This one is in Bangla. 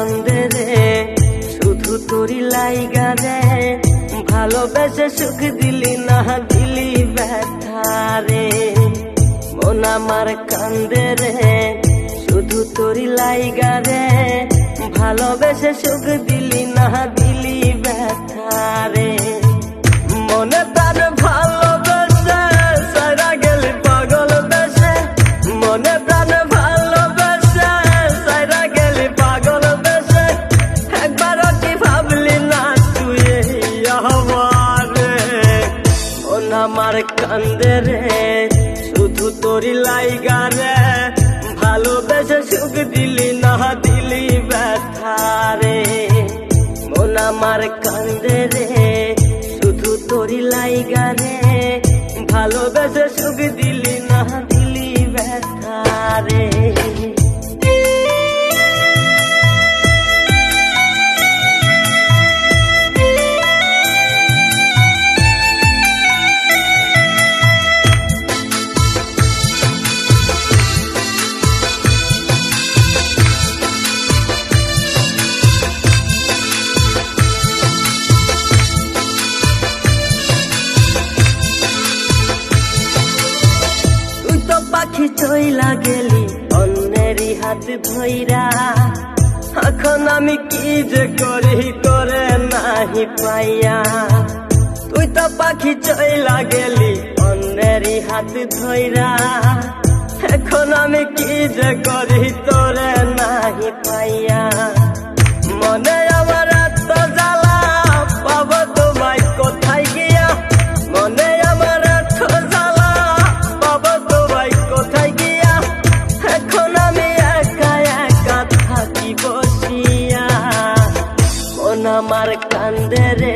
কান্দে রে শুধু তোরি লাইগা রে, ভালোবেসে সুখ দিলি না দিলি ব্যথা রে। মন আমার কান্দে রে শুধু তোরি লাইগা রে, ভালোবেসে সুখ দিলি না দিলি ব্যথা রে। মনে তার ভালোবেসে সারা গেলি পাগল বেশে, মনে প্রাণ ভালোবেসে সারা গেলি পাগল বেশে, একবারও কি ভাবলি না তুই আমারে। মন আমার কান্দে রে শুধু তোরি লাইগা রে, ভালোবেসে সুখ দিলি না দিলি ব্যথা রে। মন আমার কান্দে রে শুধু তোরি লাইগা রে, ভালোবেসে সুখ দিলি না দিলি ব্যথা রে। পাখি চইলা গেলি অন্যেরই হাত ধইরা, এখন আমি কি যে করি করে নাহি পাইয়া। তুই তো পাখি চইলা গেলি অন্যেরই হাত ধইরা, এখন আমি কি যে করি তোরে নাহি পাইয়া। মনে আমার এত জ্বালা পাবো তোমায় কোথায় গিয়া, মনে আমার এত জ্বালা পাবো তোমায় কোথায় গিয়া, এখন আমি একা একা থাকি বসিয়া। মন আমার কান্দে রে